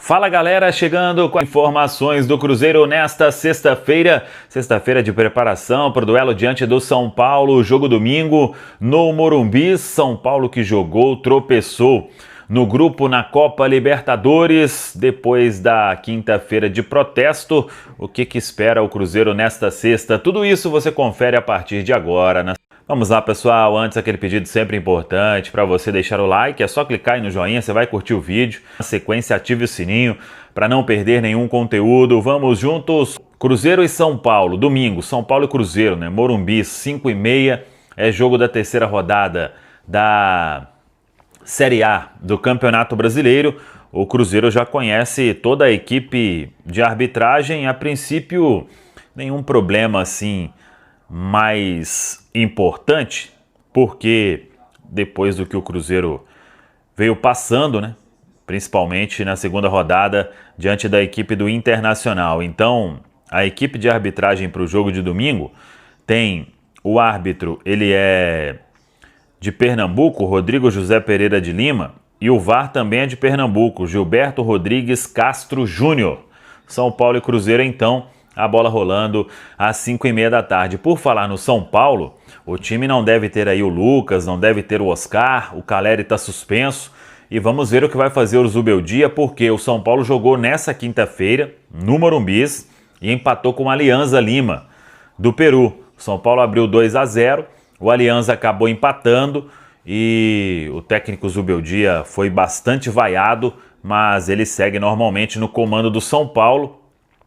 Fala galera, chegando com informações do Cruzeiro nesta sexta-feira de preparação para o duelo diante do São Paulo, jogo domingo no Morumbi. São Paulo que jogou, tropeçou no grupo na Copa Libertadores, depois da quinta-feira de protesto. O que espera o Cruzeiro nesta sexta? Tudo isso você confere a partir de agora. Vamos lá, pessoal, antes aquele pedido sempre importante para você deixar o like, é só clicar aí no joinha, você vai curtir o vídeo. Na sequência, ative o sininho para não perder nenhum conteúdo. Vamos juntos. Cruzeiro e São Paulo, domingo, São Paulo e Cruzeiro, né? Morumbi, 5h30, é jogo da terceira rodada da Série A do Campeonato Brasileiro. O Cruzeiro já conhece toda a equipe de arbitragem, a princípio nenhum problema assim mais importante, porque depois do que o Cruzeiro veio passando, né, principalmente na segunda rodada diante da equipe do Internacional. Então, a equipe de arbitragem para o jogo de domingo tem o árbitro, ele é de Pernambuco, Rodrigo José Pereira de Lima, e o VAR também é de Pernambuco, Gilberto Rodrigues Castro Júnior. São Paulo e Cruzeiro, então, a bola rolando às 5h30 da tarde. Por falar no São Paulo, o time não deve ter aí o Lucas, não deve ter o Oscar, o Caleri está suspenso. E vamos ver o que vai fazer o Zubeldia, porque o São Paulo jogou nessa quinta-feira no Morumbi e empatou com o Alianza Lima, do Peru. O São Paulo abriu 2-0, o Alianza acabou empatando e o técnico Zubeldia foi bastante vaiado, mas ele segue normalmente no comando do São Paulo.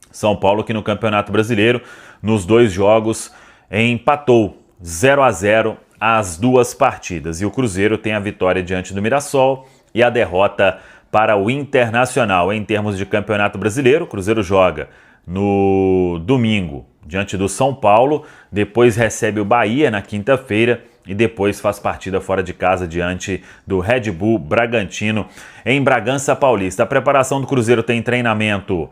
São Paulo que no Campeonato Brasileiro, nos 2 jogos, empatou 0-0 as 2 partidas. E o Cruzeiro tem a vitória diante do Mirassol e a derrota para o Internacional. Em termos de Campeonato Brasileiro, o Cruzeiro joga no domingo diante do São Paulo, depois recebe o Bahia na quinta-feira e depois faz partida fora de casa diante do Red Bull Bragantino em Bragança Paulista. A preparação do Cruzeiro tem treinamento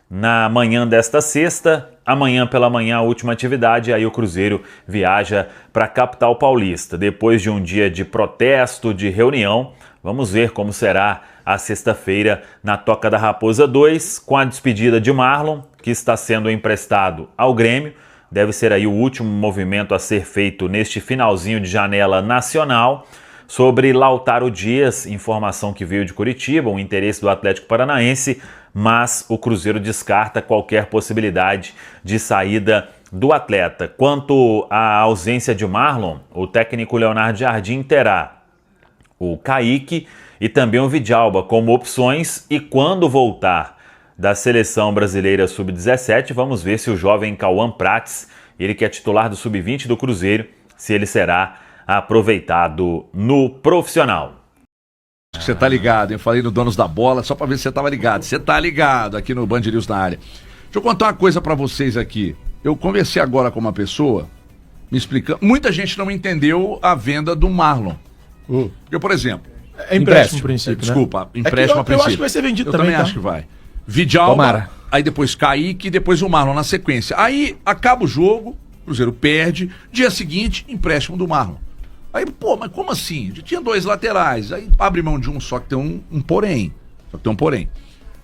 na manhã desta sexta, amanhã pela manhã a última atividade, aí o Cruzeiro viaja para a capital paulista. Depois de um dia de protesto, de reunião, vamos ver como será a sexta-feira na Toca da Raposa 2, com a despedida de Marlon, que está sendo emprestado ao Grêmio. Deve ser aí o último movimento a ser feito neste finalzinho de janela nacional. Sobre Lautaro Dias, informação que veio de Curitiba, o interesse do Atlético Paranaense, mas o Cruzeiro descarta qualquer possibilidade de saída do atleta. Quanto à ausência de Marlon, o técnico Leonardo Jardim terá o Kaique e também o Vidalba como opções, e quando voltar da seleção brasileira sub-17, vamos ver se o jovem Cauã Prates, ele que é titular do sub-20 do Cruzeiro, se ele será aproveitado no profissional. Você tá ligado, eu falei no Donos da Bola, só pra ver se você tava ligado. Você tá ligado aqui no Band News na área. Deixa eu contar uma coisa pra vocês aqui. Eu conversei agora com uma pessoa, me explicando. Muita gente não entendeu a venda do Marlon. Porque, por exemplo... É empréstimo, princípio, desculpa, né? empréstimo a princípio. Eu acho que vai ser vendido eu também, acho que vai. Vidalba, aí depois Kaique e depois o Marlon na sequência. Aí acaba o jogo, o Cruzeiro perde, dia seguinte, empréstimo do Marlon. Aí, pô, mas como assim? Já tinha 2 laterais, aí abre mão de um, só que tem um porém. Só que tem um porém.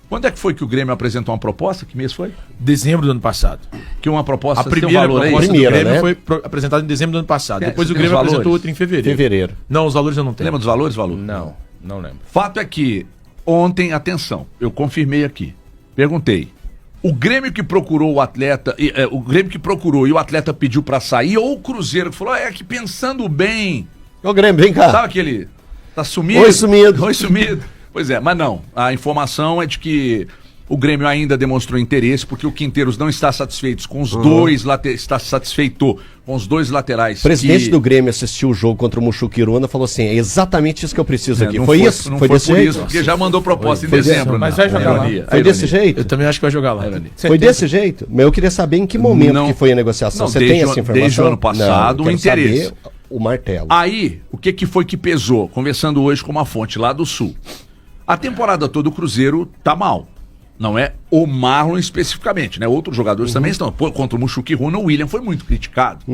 Quando é que foi que o Grêmio apresentou uma proposta? Que mês foi? Dezembro do ano passado. Que uma proposta... A primeira proposta do Grêmio, né, foi apresentada em dezembro do ano passado. Depois o Grêmio apresentou outra em fevereiro. Não, os valores eu não tenho. Lembra dos valores, Valu? Não lembro. Fato é que ontem, atenção, eu confirmei aqui. Perguntei. O Grêmio que procurou o atleta, o Grêmio que procurou e o atleta pediu pra sair, ou o Cruzeiro que falou, é que pensando bem... Ô Grêmio, vem cá. Sabe aquele... Tá sumido? Oi, sumido. Oi, sumido. Pois é, mas não. A informação é de que o Grêmio ainda demonstrou interesse, porque o Quinteiros não está satisfeito com os dois está satisfeito com os 2 laterais. O presidente do Grêmio assistiu o jogo contra o Muxuquiruna e falou assim, é exatamente isso que eu preciso aqui. Foi isso? Não foi desse jeito? Isso, porque já mandou proposta em dezembro. Mas vai jogar lá. Foi desse jeito? Eu também acho que vai jogar lá. Foi desse jeito? Mas eu queria saber em que momento que foi a negociação. Você tem essa informação? Desde o ano passado, o interesse. O martelo. Aí, o que foi que pesou? Conversando hoje com uma fonte lá do Sul. A temporada toda o Cruzeiro tá mal. Não é o Marlon especificamente, né? Outros jogadores também estão. Contra o Muxuquiruna, o William foi muito criticado.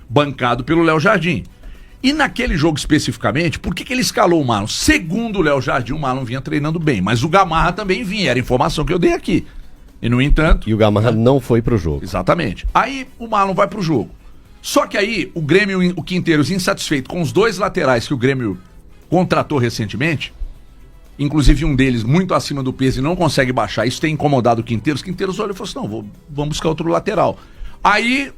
Bancado pelo Léo Jardim. E naquele jogo especificamente, por que ele escalou o Marlon? Segundo o Léo Jardim, o Marlon vinha treinando bem, mas o Gamarra também vinha, era a informação que eu dei aqui. E no entanto... E o Gamarra não foi pro jogo. Exatamente. Aí o Marlon vai pro jogo. Só que aí o Grêmio, o Quinteiros, insatisfeito com os 2 laterais que o Grêmio contratou recentemente, inclusive um deles muito acima do peso e não consegue baixar, isso tem incomodado o Quinteiros. Quinteiros olhou e falou assim, não, vamos buscar outro lateral. Aí,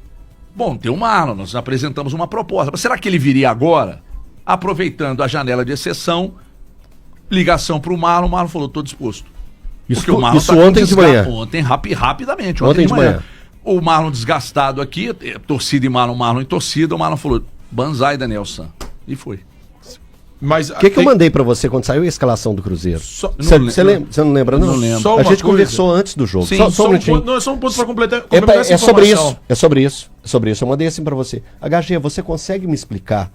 bom, tem o Marlon, nós apresentamos uma proposta. Mas será que ele viria agora? Aproveitando a janela de exceção, ligação pro Marlon, o Marlon falou, tô disposto. Isso ontem de manhã. Ontem, rapidamente, ontem de manhã. O Marlon desgastado aqui, torcida e Marlon em torcida, o Marlon falou, banzai, Danielson. E foi. Mas o que eu mandei pra você quando saiu a escalação do Cruzeiro? Você não lembra, não? Não lembro. A gente conversou antes do jogo. Sim, só um ponto pra completar essa informação. É sobre isso. Eu mandei assim pra você. HG, você consegue me explicar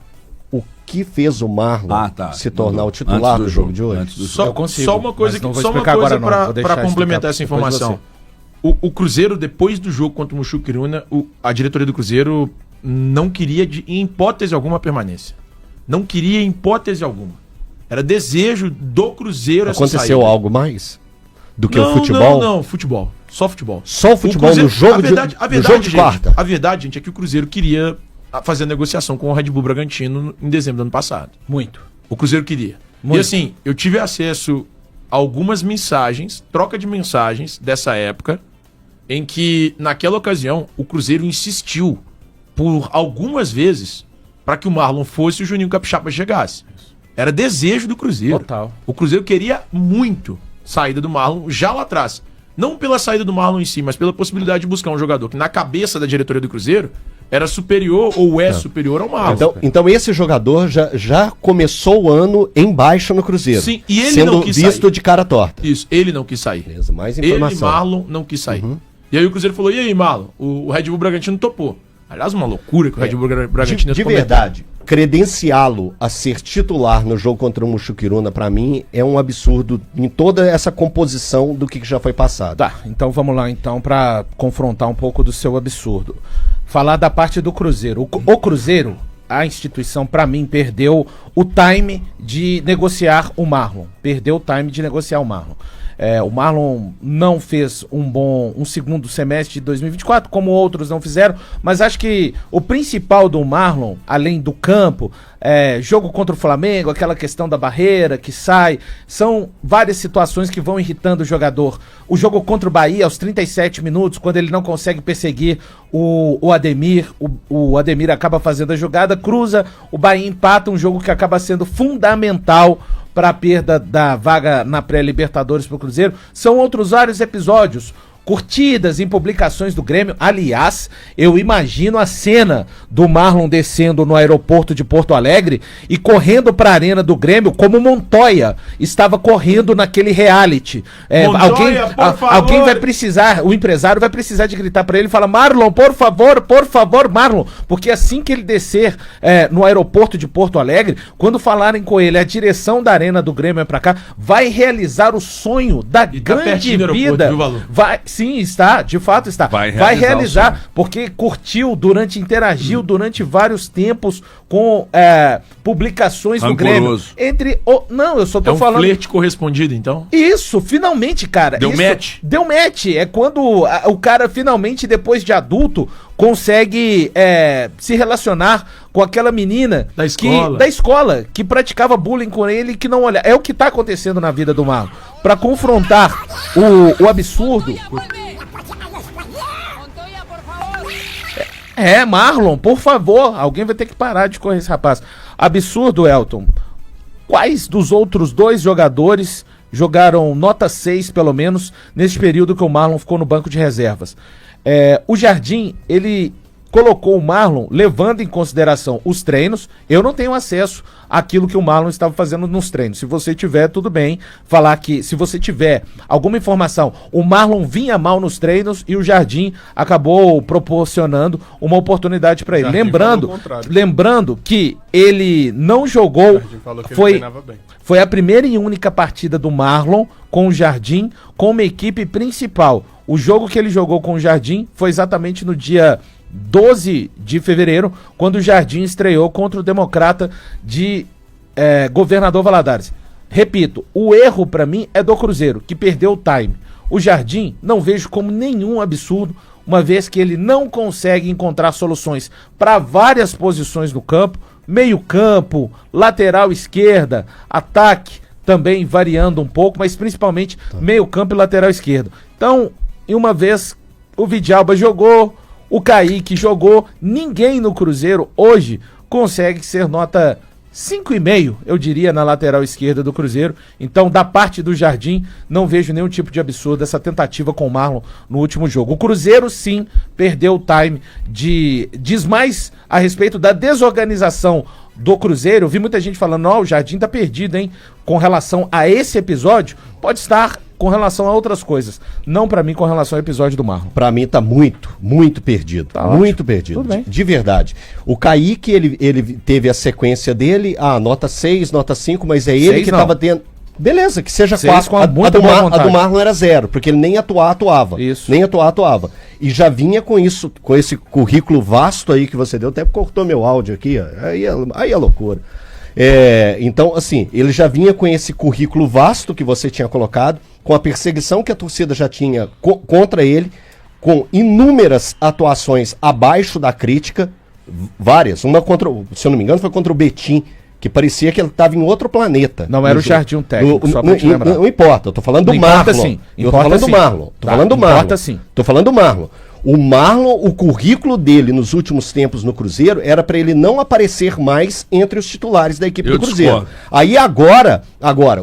o que fez o Marlon se tornar o titular do jogo de hoje? Só uma coisa para complementar essa informação. O Cruzeiro, depois do jogo contra o Muxuquiruna, a diretoria do Cruzeiro não queria, em hipótese alguma, permanência. Não queria em hipótese alguma. Era desejo do Cruzeiro essa saída. Aconteceu algo mais do que o futebol? Não, futebol. Só futebol. Só o futebol no jogo de quarta? A verdade, gente, é que o Cruzeiro queria fazer a negociação com o Red Bull Bragantino em dezembro do ano passado. Muito. O Cruzeiro queria. Muito. E assim, eu tive acesso a algumas mensagens, troca de mensagens dessa época, em que, naquela ocasião, o Cruzeiro insistiu por algumas vezes para que o Marlon fosse e o Juninho Capixaba chegasse. Era desejo do Cruzeiro. Total. O Cruzeiro queria muito saída do Marlon já lá atrás. Não pela saída do Marlon em si, mas pela possibilidade de buscar um jogador que, na cabeça da diretoria do Cruzeiro, era superior ou superior ao Marlon. Então esse jogador já começou o ano em baixa no Cruzeiro. Sim, e ele sendo não quis visto sair. de cara torta. Isso, ele não quis sair. Beleza, mais informação. Ele, Marlon, não quis sair. E aí o Cruzeiro falou, e aí, Marlon? O Red Bull Bragantino topou. Aliás, uma loucura que o Red Bull Bragantino de verdade, credenciá-lo a ser titular no jogo contra o Muxuquiruna, pra mim, é um absurdo em toda essa composição do que já foi passado. Tá, então vamos lá então pra confrontar um pouco do seu absurdo. Falar da parte do Cruzeiro. O Cruzeiro, a instituição, pra mim, perdeu o time de negociar o Marlon. Perdeu o time de negociar o Marlon. O Marlon não fez um segundo semestre de 2024, como outros não fizeram, mas acho que o principal do Marlon, além do campo, jogo contra o Flamengo, aquela questão da barreira que sai, são várias situações que vão irritando o jogador. O jogo contra o Bahia, aos 37 minutos, quando ele não consegue perseguir o Ademir, o Ademir acaba fazendo a jogada, cruza, o Bahia empata, um jogo que acaba sendo fundamental para a perda da vaga na pré-Libertadores para o Cruzeiro. São outros vários episódios, curtidas em publicações do Grêmio. Aliás, eu imagino a cena do Marlon descendo no aeroporto de Porto Alegre e correndo para a arena do Grêmio como Montoya estava correndo naquele reality. Alguém vai precisar, o empresário vai precisar de gritar para ele e falar: Marlon, por favor, Marlon, porque assim que ele descer no aeroporto de Porto Alegre, quando falarem com ele, a direção da arena do Grêmio é para cá, vai realizar o sonho da grande vida. Sim, está, de fato está. Vai realizar, porque interagiu durante vários tempos com publicações do Grêmio. Não, eu só tô falando. É um flerte correspondido, então? Isso, finalmente, cara. Deu match? Deu match. É quando o cara finalmente, depois de adulto, consegue se relacionar com aquela menina da escola que praticava bullying com ele e que não olha. É o que tá acontecendo na vida do Marlon. Pra confrontar o absurdo. Marlon, por favor. Alguém vai ter que parar de correr esse rapaz. Absurdo, Elton. Quais dos outros 2 jogadores jogaram nota 6, pelo menos, nesse período que o Marlon ficou no banco de reservas? O Jardim, ele colocou o Marlon levando em consideração os treinos. Eu não tenho acesso àquilo que o Marlon estava fazendo nos treinos. Se você tiver, tudo bem. Falar que, se você tiver alguma informação, o Marlon vinha mal nos treinos e o Jardim acabou proporcionando uma oportunidade para ele. Lembrando que ele não jogou. Foi a primeira e única partida do Marlon com o Jardim, com uma equipe principal. O jogo que ele jogou com o Jardim foi exatamente no dia 12 de fevereiro, quando o Jardim estreou contra o Democrata de Governador Valadares. Repito, o erro para mim é do Cruzeiro, que perdeu o time. O Jardim não vejo como nenhum absurdo, uma vez que ele não consegue encontrar soluções para várias posições no campo, meio campo, lateral esquerda, ataque também variando um pouco, mas principalmente meio campo e lateral esquerdo. Então, em uma vez o Vidalba jogou, o Kaique jogou, ninguém no Cruzeiro hoje consegue ser nota 5,5, eu diria, na lateral esquerda do Cruzeiro. Então, da parte do Jardim, não vejo nenhum tipo de absurdo essa tentativa com o Marlon no último jogo. O Cruzeiro, sim, perdeu o time diz mais a respeito da desorganização do Cruzeiro. Eu vi muita gente falando, o Jardim tá perdido, hein? Com relação a esse episódio, pode estar com relação a outras coisas. Não pra mim com relação ao episódio do Marlon. Pra mim tá muito perdido. Tá muito ótimo. Perdido. Tudo bem. De verdade. O Kaique, ele teve a sequência dele, nota 6, nota 5, mas é ele que não. Tava tendo... Beleza, que seja 4. A do Marlon era 0, porque ele nem atuava. Isso. Nem atuava. E já vinha com isso, com esse currículo vasto aí que você deu, até cortou meu áudio aqui, ó. Aí é loucura. Então, assim, ele já vinha com esse currículo vasto que você tinha colocado, com a perseguição que a torcida já tinha contra ele, com inúmeras atuações abaixo da crítica, várias. Uma contra, se eu não me engano, foi contra o Betim, que parecia que ele estava em outro planeta. Não era o Jardim técnico, só pra te lembrar. Não importa, eu tô falando do Marlon. Eu tô falando do Marlon. Tô falando do Marlon. Tô falando do Marlon. O Marlon, o currículo dele nos últimos tempos no Cruzeiro era para ele não aparecer mais entre os titulares da equipe do Cruzeiro. Discordo. Aí agora,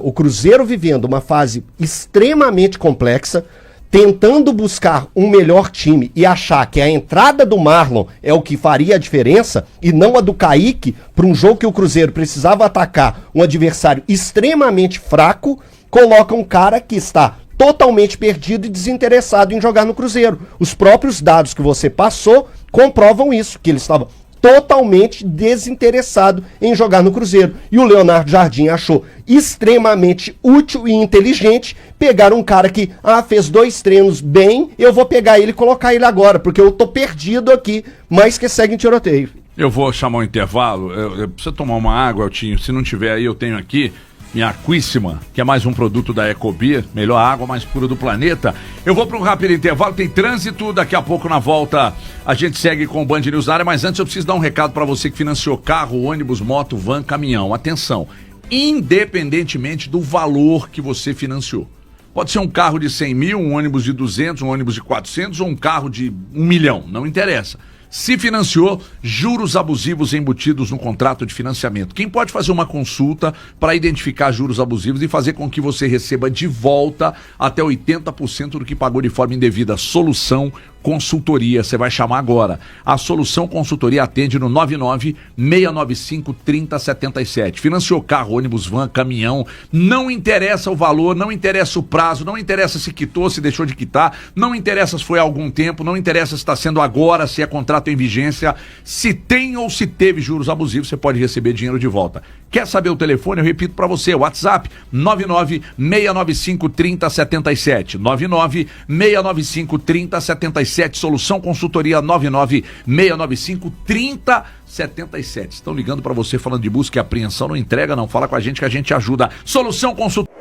o Cruzeiro vivendo uma fase extremamente complexa, tentando buscar um melhor time e achar que a entrada do Marlon é o que faria a diferença e não a do Kaique, para um jogo que o Cruzeiro precisava atacar um adversário extremamente fraco, coloca um cara que está totalmente perdido e desinteressado em jogar no Cruzeiro. Os próprios dados que você passou comprovam isso, que ele estava totalmente desinteressado em jogar no Cruzeiro. E o Leonardo Jardim achou extremamente útil e inteligente pegar um cara que fez 2 treinos bem, eu vou pegar ele e colocar ele agora, porque eu tô perdido aqui, mas que segue em tiroteio. Eu vou chamar um intervalo, eu preciso tomar uma água, Altinho, se não tiver aí eu tenho aqui minha Aquíssima, que é mais um produto da Ecobia, melhor água mais pura do planeta. Eu vou para um rápido intervalo, tem trânsito, daqui a pouco na volta a gente segue com o Band News na área, mas antes eu preciso dar um recado para você que financiou carro, ônibus, moto, van, caminhão. Atenção, independentemente do valor que você financiou. Pode ser um carro de 100 mil, um ônibus de 200, um ônibus de 400 ou um carro de 1 milhão, não interessa. Se financiou, juros abusivos embutidos no contrato de financiamento. Quem pode fazer uma consulta para identificar juros abusivos e fazer com que você receba de volta até 80% do que pagou de forma indevida? Solução Consultoria, você vai chamar agora. A Solução Consultoria atende no 99-695-3077. Financiou carro, ônibus, van, caminhão, não interessa o valor, não interessa o prazo, não interessa se quitou, se deixou de quitar, não interessa se foi há algum tempo, não interessa se está sendo agora, se é contrato em vigência, se tem ou se teve juros abusivos, você pode receber dinheiro de volta. Quer saber o telefone? Eu repito para você, WhatsApp 99-695-3077. 99-695-3077. Solução Consultoria 99-695-3077. Estão ligando para você falando de busca e apreensão, não entrega não, fala com a gente que a gente ajuda. Solução Consultoria.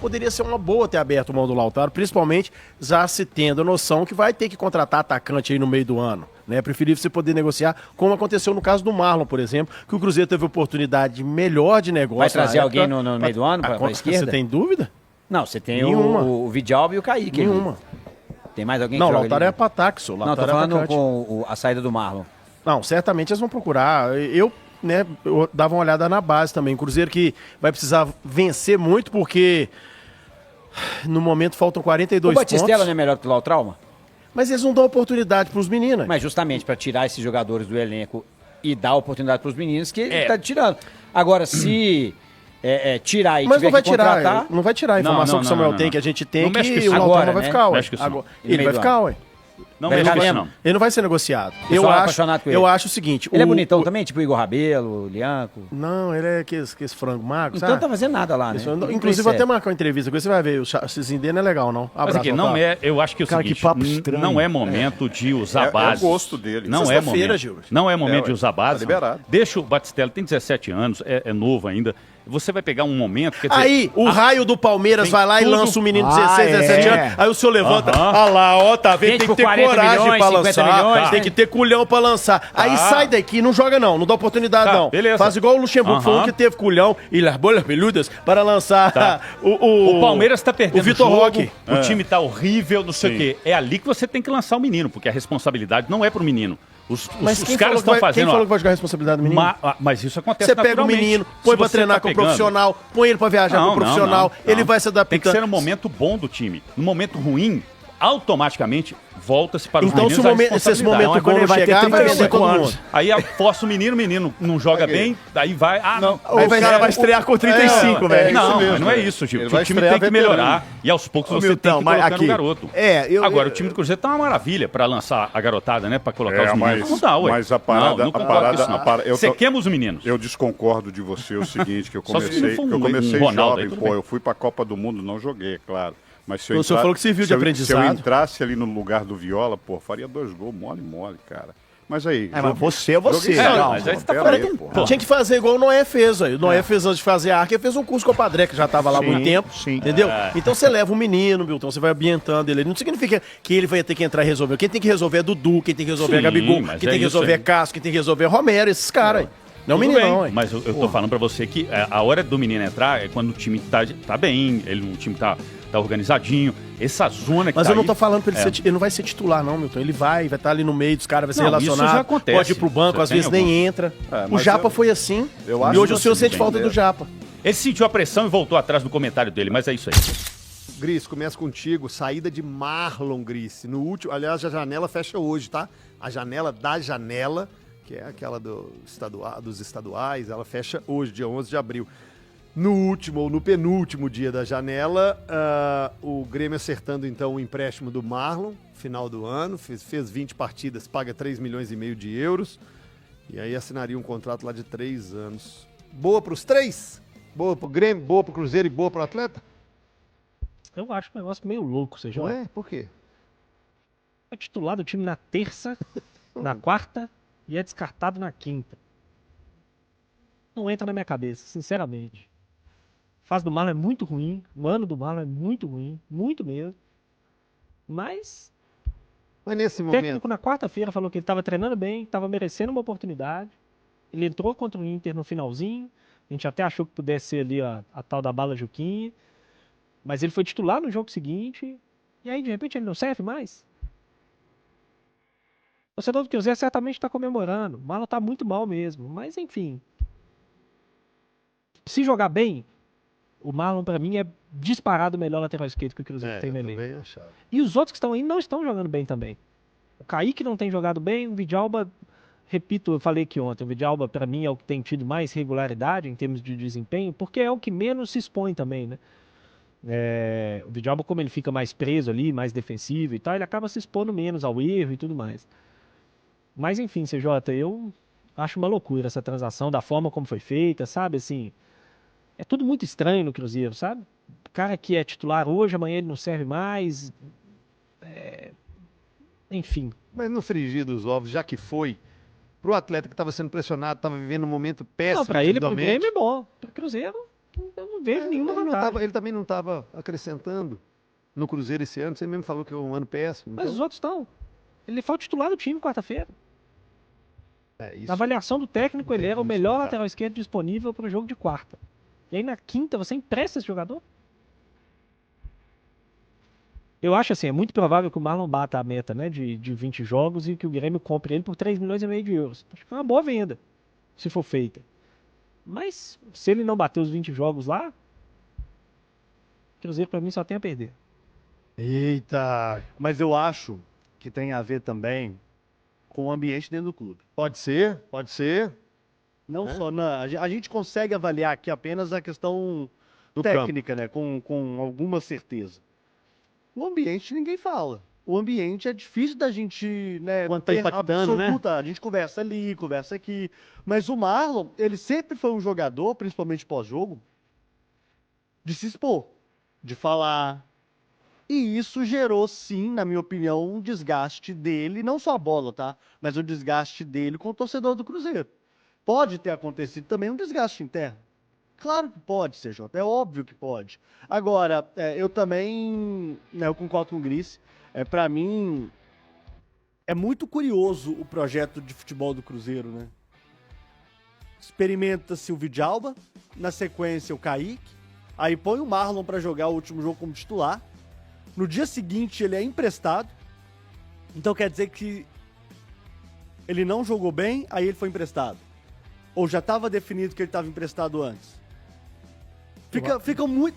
Poderia ser uma boa ter aberto mão do Lautaro, principalmente já se tendo a noção que vai ter que contratar atacante aí no meio do ano. Né? Preferível você poder negociar, como aconteceu no caso do Marlon, por exemplo, que o Cruzeiro teve oportunidade melhor de negócio. Vai trazer alguém no meio do ano para a esquerda? Você tem dúvida? Não, você tem o Vidalba e o Kaique. Nenhuma. Tem mais alguém que joga o Lautaro ali? É para ataque, só. Não, tô falando com a saída do Marlon. Não, certamente eles vão procurar. Eu dava uma olhada na base também. Cruzeiro que vai precisar vencer muito, porque no momento faltam 42 pontos. O Batistella não é melhor que o Lautrauma? Mas eles não dão oportunidade para os meninos. Mas justamente para tirar esses jogadores do elenco e dar oportunidade para os meninos que ele está tirando. Agora, se tirar e mas tiver não vai que contratar... tirar, não vai tirar a informação que o Samuel tem, que a gente tem, que o Lautrauma vai ficar, ué. Ele vai ficar, ué. Não, Vai mas ficar não vai, mesmo? não. Ele não vai ser negociado. Pessoal apaixonado com ele. Eu acho o seguinte... Ele é bonitão também, tipo Igor Rabelo, Lianco. Não, ele é aqueles frango magro, Então sabe? não tá fazendo nada lá, né? Inclusive, vou até marcar uma entrevista com ele, você vai ver. O chazinho dele não é legal, não. Mas aqui, não é, eu acho que é o Cara, seguinte, que papo estranho. não é momento de usar base. É o gosto dele. Não é Sexta-feira, momento. Gil. Não é momento É, de usar base. tá liberado. Deixa o Batistelli, tem 17 anos, é novo ainda. Você vai pegar um momento, quer dizer... Aí, o raio do Palmeiras vai lá e tudo- lança o menino de 16, 17 anos. Aí o senhor levanta, lá, ó, tá vendo? Gente, Tem por que ter 40 coragem milhões, pra 50 lançar. milhões, Tem né? que ter culhão pra lançar. Aí sai daqui, não joga não dá oportunidade Tá, não. beleza. Faz igual o Luxemburgo, foi um que teve culhão e las bolas peludas para lançar O Palmeiras tá perdendo o Vitor jogo, Roque. o time tá horrível, não sei o quê. É ali que você tem que lançar o menino, porque a responsabilidade não é pro menino. Os caras estão fazendo... Quem falou que vai jogar a responsabilidade do menino? Mas isso acontece Você pega o naturalmente. menino, Se põe pra você treinar tá com o pegando- profissional, põe ele pra viajar com o profissional, ele vai se adaptar. Tem que ser no momento bom do time. No momento ruim, automaticamente volta-se para os Então, se, meninos se esse momento a bom não chegar, vai vender todo mundo. Aí força o menino não joga bem, daí vai... Não, aí o cara vai estrear com 35, velho. Não, mas não é isso, Gil. O time tem que melhorar e aos poucos você tem que colocar no garoto. Agora, o time do Cruzeiro tá uma maravilha pra lançar a garotada, né? Pra colocar os meninos. Não dá, ué. Mas a parada... Não concordo com isso, não. Sequemos os meninos. Eu desconcordo de você o seguinte, que eu Só se comecei, não for que eu comecei Ronaldo, aí jovem, tudo bem. eu fui pra Copa do Mundo, não joguei, é claro. Mas se eu O senhor falou que serviu de aprendizado. Se eu entrasse ali no lugar do Viola, faria 2 gols, mole, cara. Mas aí... mas você é você. Mas aí você tá falando... pô. Tinha que fazer igual o Noé fez aí. O Noé fez antes de fazer a arca, ele fez um curso com o Padre, que já tava lá há muito tempo. Entendeu? Então você leva o menino, Milton, você vai ambientando ele. Não significa que ele vai ter que entrar e resolver. Quem tem que resolver é Dudu, quem tem que resolver é Gabigol, quem tem que resolver é Cássio, quem tem que resolver é Romero, esses caras aí. Não é o menino, não, hein? Mas eu tô falando pra você que a hora do menino entrar é quando o time tá bem, o time tá organizadinho. Essa zona que Mas tá eu não aí, tô falando pra ele ser... Ele não vai ser titular, não, Milton. Ele vai estar ali no meio dos caras, vai ser Não, isso relacionado. já acontece. Pode ir pro banco, Você às vezes tem nem entra. O mas Japa eu- foi assim. eu acho E hoje o que senhor assim, sente falta do Japa. Ele sentiu a pressão e voltou atrás do comentário dele, mas é isso aí. Gris, começa contigo. Saída de Marlon, Gris. No último, aliás, a janela fecha hoje, tá? A janela da janela, que é aquela dos estaduais, ela fecha hoje, dia 11 de abril. No último ou no penúltimo dia da janela, o Grêmio acertando então o empréstimo do Marlon, final do ano, fez 20 partidas, paga 3,5 milhões de euros, e aí assinaria um contrato lá de 3 anos. Boa para os 3? Boa para o Grêmio, boa para o Cruzeiro e boa para o Atleta? Eu acho um negócio meio louco, você joga. Ué, por quê? É titular do time na terça, na quarta e é descartado na quinta. Não entra na minha cabeça, sinceramente. A fase do Marlon é muito ruim, o ano do Marlon é muito ruim, muito mesmo. Mas nesse o momento... técnico na quarta-feira falou que ele estava treinando bem, estava merecendo uma oportunidade. Ele entrou contra o Inter no finalzinho, a gente até achou que pudesse ser ali a tal da bala Juquinha. Mas ele foi titular no jogo seguinte, e aí de repente ele não serve mais. O torcedor do Cruzeiro certamente está comemorando. O Marlon está muito mal mesmo, mas enfim. Se jogar bem, o Marlon para mim é disparado o melhor lateral esquerdo que o Cruzeiro tem no elenco. E os outros que estão aí não estão jogando bem também. O Kaique não tem jogado bem, o Vidalba, repito, eu falei aqui ontem, o Vidalba para mim é o que tem tido mais regularidade em termos de desempenho, porque é o que menos se expõe também, né? O Vidalba, como ele fica mais preso ali, mais defensivo e tal, ele acaba se expondo menos ao erro e tudo mais. Mas enfim, CJ, eu acho uma loucura essa transação, da forma como foi feita, sabe, assim, é tudo muito estranho no Cruzeiro, sabe? O cara que é titular hoje, amanhã ele não serve mais, enfim. Mas no frigir dos ovos, já que foi, pro atleta que estava sendo pressionado, estava vivendo um momento péssimo. Não, pra ele, pro individualmente, Grêmio é bom, pro Cruzeiro eu não vejo nenhuma vantagem. ele também não estava acrescentando no Cruzeiro esse ano. Você mesmo falou que é um ano péssimo. Mas os outros estão. Ele foi o titular do time quarta-feira. Isso. Na avaliação do técnico, ele era o melhor lateral esquerdo disponível para o jogo de quarta. E aí na quinta você empresta esse jogador? Eu acho assim, é muito provável que o Marlon bata a meta, né, de 20 jogos e que o Grêmio compre ele por 3,5 milhões de euros. Acho que é uma boa venda, se for feita. Mas se ele não bater os 20 jogos lá, o Cruzeiro para mim só tem a perder. Eita! Mas eu acho que tem a ver também com o ambiente dentro do clube. Pode ser, pode ser. Não só a gente consegue avaliar aqui apenas a questão Do técnica, né? Com alguma certeza. No ambiente ninguém fala. o ambiente é difícil da gente, né, Quando tá impactando, né? A gente conversa ali, conversa aqui. Mas o Marlon, ele sempre foi um jogador, principalmente pós-jogo, de se expor, de falar. E isso gerou, sim, na minha opinião, um desgaste dele, não só a bola, tá? Mas um desgaste dele com o torcedor do Cruzeiro. Pode ter acontecido também um desgaste interno. Claro que pode, CJ, é óbvio que pode. Agora, eu também, né, eu concordo com o Gris, para mim, é muito curioso o projeto de futebol do Cruzeiro, né? Experimenta-se o Vidalba, na sequência o Kaique, aí põe o Marlon para jogar o último jogo como titular. No dia seguinte ele é emprestado, então quer dizer que ele não jogou bem, aí ele foi emprestado. Ou já estava definido que ele estava emprestado antes.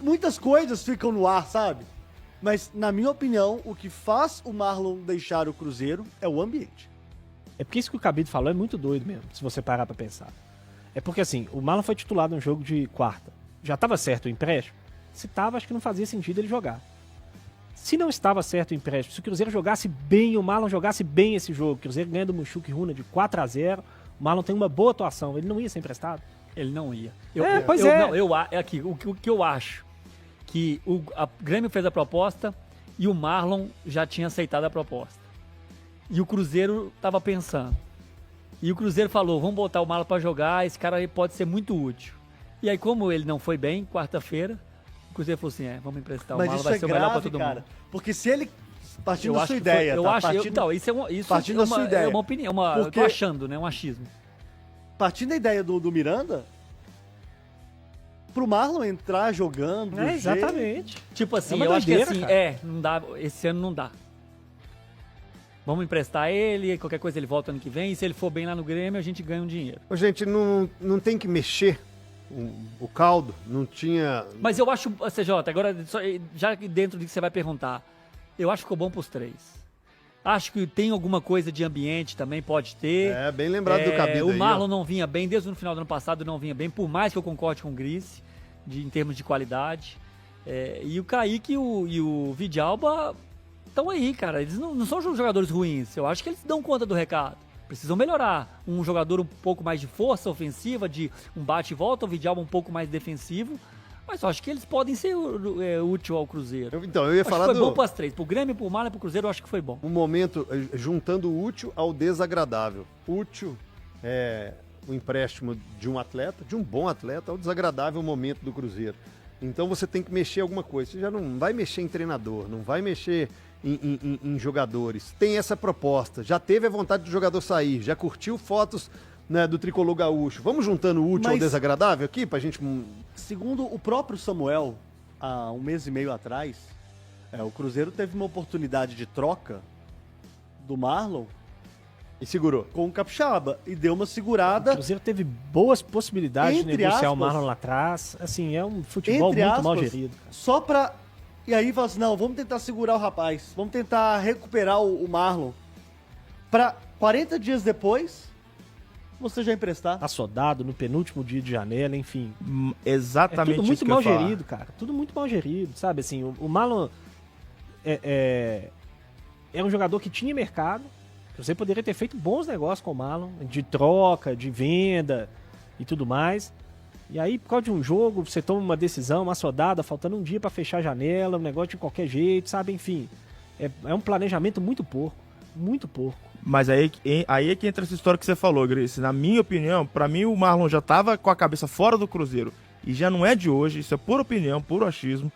Muitas coisas ficam no ar, sabe? Mas, na minha opinião, o que faz o Marlon deixar o Cruzeiro é o ambiente. É porque isso que o Cabide falou é muito doido mesmo, se você parar pra pensar. É porque, assim, o Marlon foi titular num jogo de quarta. Já estava certo o empréstimo? Se estava, acho que não fazia sentido ele jogar. Se não estava certo o empréstimo, se o Cruzeiro jogasse bem, o Marlon jogasse bem esse jogo, o Cruzeiro ganha do Mushuc Runa de 4-0, o Marlon tem uma boa atuação, ele não ia ser emprestado? Ele não ia. O que eu acho, que o Grêmio fez a proposta e o Marlon já tinha aceitado a proposta. E o Cruzeiro estava pensando. E o Cruzeiro falou, vamos botar o Marlon para jogar, esse cara aí pode ser muito útil. E aí, como ele não foi bem, quarta-feira, o Cruzeiro falou assim, vamos emprestar o Marlon, vai ser o melhor para todo mundo. Porque se ele, partindo da sua ideia, é uma opinião, eu tô achando, né, um achismo. Partindo da ideia do Miranda, pro Marlon entrar jogando. Exatamente. Tipo assim, eu acho que assim, não dá, esse ano não dá. Vamos emprestar ele, qualquer coisa ele volta ano que vem, e se ele for bem lá no Grêmio, a gente ganha um dinheiro. Gente, não tem que mexer o caldo, não tinha... Mas eu acho, CJ, agora, já dentro do que você vai perguntar, eu acho que ficou bom pros três. Acho que tem alguma coisa de ambiente também, pode ter. Bem lembrado do Cabide. O Marlon não vinha bem, desde o final do ano passado não vinha bem, por mais que eu concorde com o Gris, em termos de qualidade. E o Kaique e o Vidalba estão aí, cara. Eles não são jogadores ruins. Eu acho que eles dão conta do recado. Precisam melhorar. Um jogador um pouco mais de força ofensiva, de um bate e volta, o Vidalba um pouco mais defensivo. Mas eu acho que eles podem ser útil ao Cruzeiro. Então, eu ia falar foi bom para as três. Pro Grêmio, pro Marlon e pro Cruzeiro, eu acho que foi bom. Um momento juntando o útil ao desagradável. Útil é o empréstimo de um atleta, de um bom atleta, ao desagradável momento do Cruzeiro. Então você tem que mexer alguma coisa. Você já não vai mexer em treinador, não vai mexer em jogadores. Tem essa proposta. Já teve a vontade do jogador sair, já curtiu fotos, né, do tricolor gaúcho. Vamos juntando o útil ao desagradável aqui pra gente... Segundo o próprio Samuel, há um mês e meio atrás, o Cruzeiro teve uma oportunidade de troca do Marlon e segurou com o Capixaba e deu uma segurada. O Cruzeiro teve boas possibilidades de negociar o Marlon lá atrás. Assim, é um futebol muito mal gerido. Cara. Só pra... E aí fala assim, não, vamos tentar segurar o rapaz, vamos tentar recuperar o Marlon. Pra 40 dias depois... você já emprestar. Assodado no penúltimo dia de janela, enfim. Exatamente tudo isso muito mal gerido, cara. Tudo muito mal gerido, sabe? Assim, o Marlon é um jogador que tinha mercado. Você poderia ter feito bons negócios com o Marlon, de troca, de venda e tudo mais. E aí, por causa de um jogo, você toma uma decisão, uma assodada, faltando um dia pra fechar a janela, um negócio de qualquer jeito, sabe? Enfim, é um planejamento muito porco. Muito porco. Mas aí é que entra essa história que você falou, Grace. Na minha opinião, pra mim o Marlon já tava com a cabeça fora do Cruzeiro. E já não é de hoje, isso é pura opinião, puro achismo.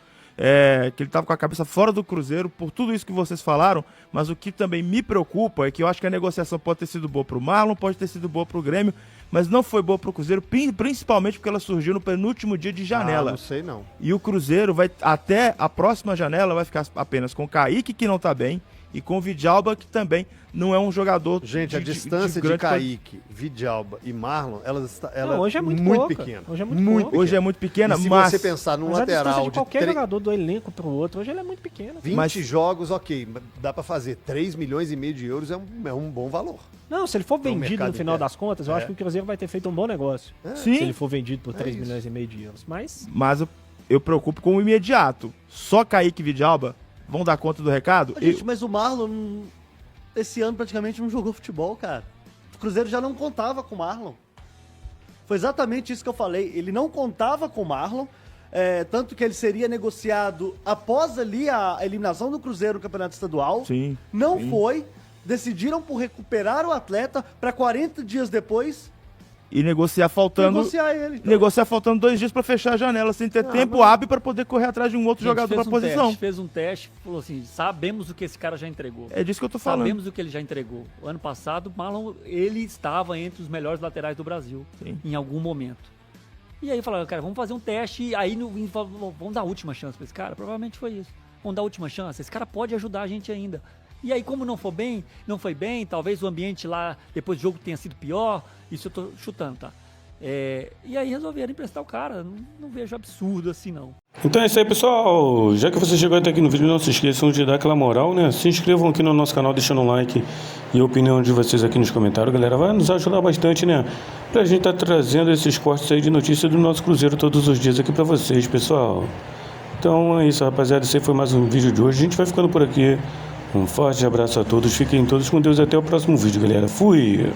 Que ele tava com a cabeça fora do Cruzeiro, por tudo isso que vocês falaram. Mas o que também me preocupa é que eu acho que a negociação pode ter sido boa pro Marlon, pode ter sido boa pro Grêmio, mas não foi boa pro Cruzeiro, principalmente porque ela surgiu no penúltimo dia de janela. Não sei não. E o Cruzeiro vai, até a próxima janela, vai ficar apenas com o Kaique, que não tá bem, e com o Vidalba, que também não é um jogador... Gente, a distância de Kaique, Vidalba e Marlon, ela hoje é muito pequena. Hoje é muito pouca. Hoje é muito pequena, e se mas... você pensar num mas lateral... a distância de qualquer jogador do elenco pro outro, hoje ela é muito pequena. 20 jogos, ok, dá pra fazer 3,5 milhões de euros, é um bom valor. Não, se ele for vendido no final das contas, eu acho que o Cruzeiro vai ter feito um bom negócio. Sim. Se ele for vendido por 3,5 milhões de euros. Mas eu preocupo com o imediato. Só Kaique e Vidalba vão dar conta do recado. Gente, mas o Marlon, esse ano praticamente não jogou futebol, cara. O Cruzeiro já não contava com o Marlon. Foi exatamente isso que eu falei. Ele não contava com o Marlon, tanto que ele seria negociado após ali a eliminação do Cruzeiro no Campeonato Estadual. Sim. Não foi. Decidiram por recuperar o atleta para 40 dias depois e negociar faltando. Negociar faltando 2 dias para fechar a janela, sem ter tempo hábil para poder correr atrás de um outro jogador para posição. Fez um teste, falou assim: sabemos o que esse cara já entregou. É disso que eu tô falando. Sabemos o que ele já entregou. O ano passado, o Marlon, ele estava entre os melhores laterais do Brasil, em algum momento. E aí falaram, cara, vamos fazer um teste, e aí vamos dar a última chance para esse cara. Provavelmente foi isso. Vamos dar a última chance. Esse cara pode ajudar a gente ainda. E aí, como não foi bem, talvez o ambiente lá, depois do jogo, tenha sido pior. Isso eu tô chutando, tá? E aí resolveram emprestar o cara. Não vejo absurdo assim, não. Então é isso aí, pessoal. Já que você chegou até aqui no vídeo, não se esqueçam de dar aquela moral, né? Se inscrevam aqui no nosso canal, deixando um like e a opinião de vocês aqui nos comentários, galera. Vai nos ajudar bastante, né? Pra gente tá trazendo esses cortes aí de notícia do nosso Cruzeiro todos os dias aqui pra vocês, pessoal. Então é isso, rapaziada. Esse aí foi mais um vídeo de hoje. A gente vai ficando por aqui. Um forte abraço a todos, fiquem todos com Deus, até o próximo vídeo, galera. Fui!